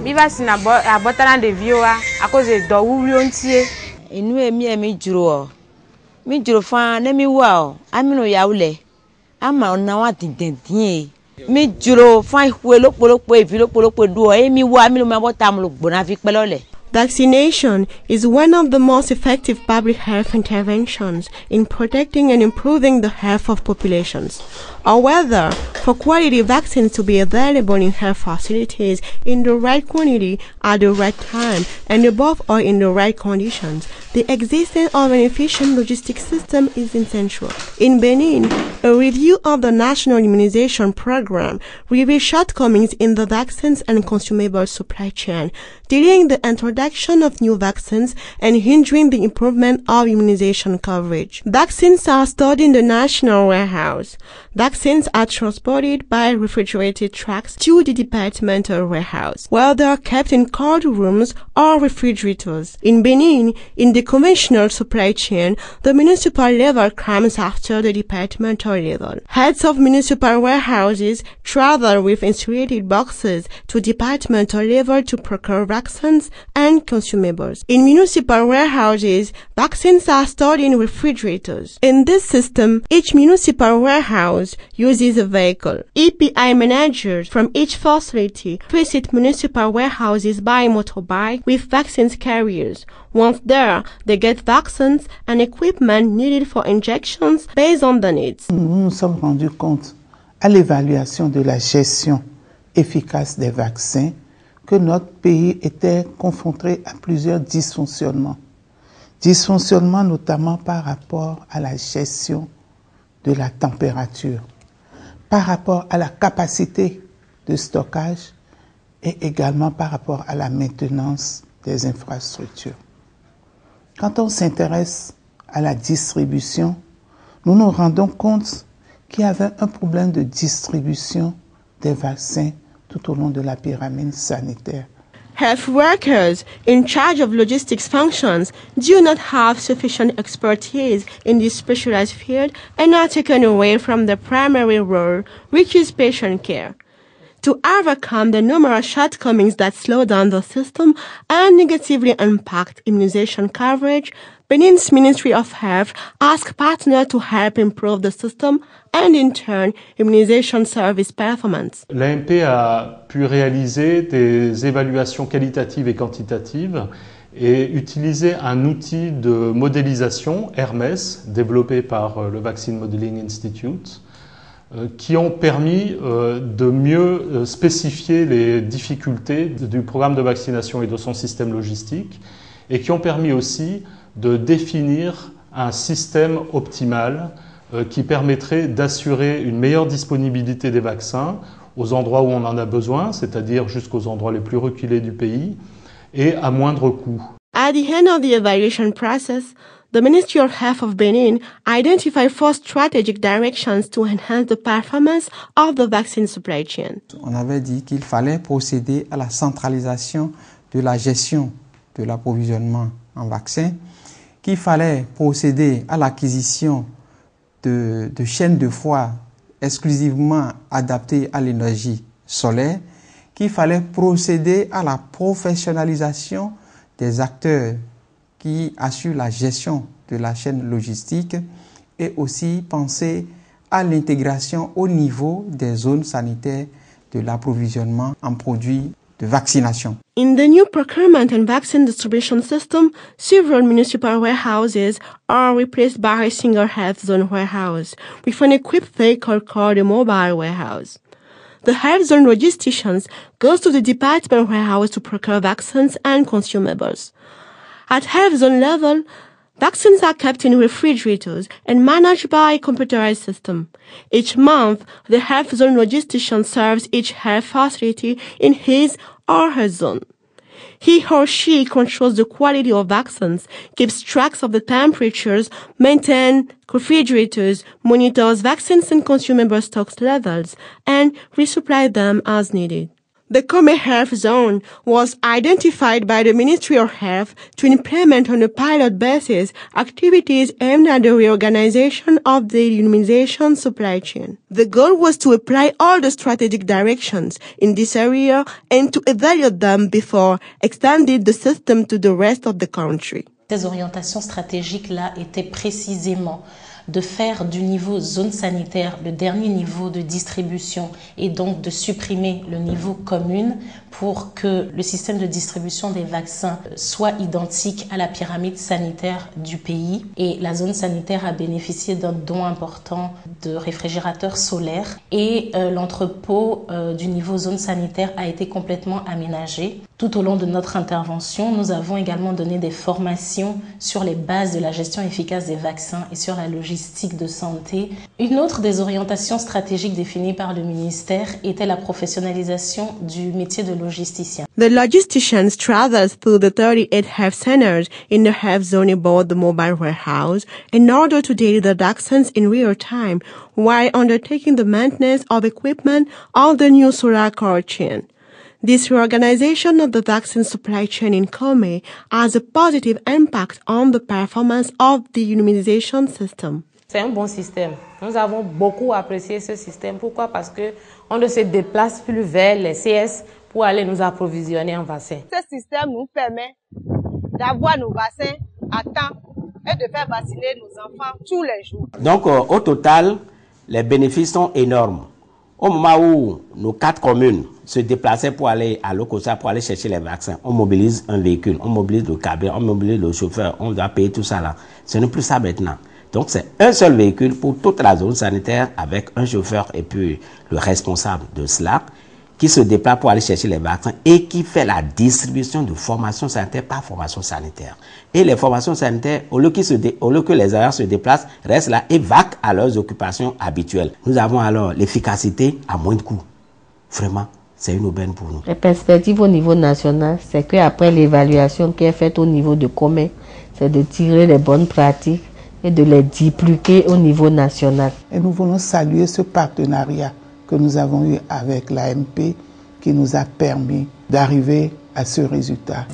Mi vaccine abotana de vioa à cause de douillontier. Et nous mi juro fa na mi wa amino yaule ama na wa tintin mi juro fa ihwe lopolopo evi lopolopo do mi wa amino ma botam lo gbona fi pelole. Vaccination is one of the most effective public health interventions in protecting and improving the health of populations. However, for quality vaccines to be available in health facilities in the right quantity at the right time and above all in the right conditions, the existence of an efficient logistic system is essential. In Benin, a review of the national immunization program revealed shortcomings in the vaccines and consumable supply chain, delaying the introduction of new vaccines and hindering the improvement of immunization coverage. Vaccines are stored in the national warehouse. Vaccines are transported by refrigerated trucks to the departmental warehouse, where they are kept in cold rooms or refrigerators. In Benin, in the conventional supply chain, the municipal level comes after the departmental level. Heads of municipal warehouses travel with insulated boxes to departmental level to procure vaccines and consumables. In municipal warehouses, vaccines are stored in refrigerators. In this system, each municipal warehouse uses a vehicle. EPI managers from each facility visit municipal warehouses by motorbike with vaccines carriers. Once there, they get vaccines and equipment needed for injections based on the needs. Nous nous sommes rendus compte à l'évaluation de la gestion efficace des vaccins que notre pays était confronté à plusieurs dysfonctionnements. Dysfonctionnements notamment par rapport à la gestion de la température, par rapport à la capacité de stockage et également par rapport à la maintenance des infrastructures. Quand on s'intéresse à la distribution, nous nous rendons compte qu'il y avait un problème de distribution des vaccins tout au long de la pyramide sanitaire. Health workers in charge of logistics functions do not have sufficient expertise in this specialized field and are taken away from their primary role, which is patient care. To overcome the numerous shortcomings that slow down the system and negatively impact immunization coverage, Benin's Ministry of Health asked partners to help improve the system and in turn, immunization service performance. L'AMP a pu réaliser des évaluations qualitatives et quantitatives et utiliser un outil de modélisation, Hermes, développé par le Vaccine Modeling Institute, qui ont permis de mieux spécifier les difficultés du programme de vaccination et de son système logistique et qui ont permis aussi de définir un système optimal qui permettrait d'assurer une meilleure disponibilité des vaccins aux endroits où on en a besoin, c'est-à-dire jusqu'aux endroits les plus reculés du pays, et à moindre coût. At the end of the evaluation process, the Ministry of Health of Benin identified 4 strategic directions to enhance the performance of the vaccine supply chain. On avait dit qu'il fallait procéder à la centralisation de la gestion de l'approvisionnement en vaccins, qu'il fallait procéder à l'acquisition de chaînes de froid exclusivement adaptées à l'énergie solaire, qu'il fallait procéder à la professionnalisation des acteurs qui assurent la gestion de la chaîne logistique et aussi penser à l'intégration au niveau des zones sanitaires de l'approvisionnement en produits de vaccination. In the new procurement and vaccine distribution system, several municipal warehouses are replaced by a single health zone warehouse with an equipped vehicle called a mobile warehouse. The health zone logisticians go to the department warehouse to procure vaccines and consumables. At health zone level, vaccines are kept in refrigerators and managed by a computerized system. Each month, the health zone logistician serves each health facility in his or her zone. He or she controls the quality of vaccines, keeps tracks of the temperatures, maintains refrigerators, monitors vaccines and consumable stocks levels, and resupplies them as needed. The Kome Health Zone was identified by the Ministry of Health to implement on a pilot basis activities aimed at the reorganization of the immunization supply chain. The goal was to apply all the strategic directions in this area and to evaluate them before extending the system to the rest of the country. Ces orientations stratégiques-là étaient précisément de faire du niveau zone sanitaire le dernier niveau de distribution et donc de supprimer le niveau commune pour que le système de distribution des vaccins soit identique à la pyramide sanitaire du pays. Et la zone sanitaire a bénéficié d'un don important de réfrigérateurs solaires et l'entrepôt du niveau zone sanitaire a été complètement aménagé. Tout au long de notre intervention, nous avons également donné des formations sur les bases de la gestion efficace des vaccins et sur la logistique de santé. Une autre des orientations stratégiques définies par le ministère était la professionnalisation du métier de logisticien. The logisticians traveled through the 38 health centers in the health zone aboard the mobile warehouse in order to data the vaccines in real time while undertaking the maintenance of equipment of the new solar core chain. This reorganization of the vaccine supply chain in Kome has a positive impact on the performance of the immunization system. C'est un bon système. Nous avons beaucoup apprécié ce système. Pourquoi? Parce que on ne se déplace plus vers les CS pour aller nous approvisionner en vaccins. Ce système nous permet d'avoir nos vaccins à temps et de faire vacciner nos enfants tous les jours. Donc, au total, les bénéfices sont énormes. Au moment où nos 4 communes se déplaçaient pour aller à Lokossa, pour aller chercher les vaccins, on mobilise un véhicule, on mobilise le cabine, on mobilise le chauffeur, on doit payer tout ça là. Ce n'est plus ça maintenant. Donc c'est un seul véhicule pour toute la zone sanitaire avec un chauffeur et puis le responsable de cela qui se déplace pour aller chercher les vaccins et qui fait la distribution de formation sanitaire par formation sanitaire. Et les formations sanitaires, au lieu que les agents se déplacent, restent là et vaquent à leurs occupations habituelles. Nous avons alors l'efficacité à moins de coûts. Vraiment, c'est une aubaine pour nous. Les perspectives au niveau national, c'est qu'après l'évaluation qui est faite au niveau de Kome, c'est de tirer les bonnes pratiques et de les dupliquer au niveau national. Et nous voulons saluer ce partenariat que nous avons eu avec l'AMP qui nous a permis d'arriver à ce résultat.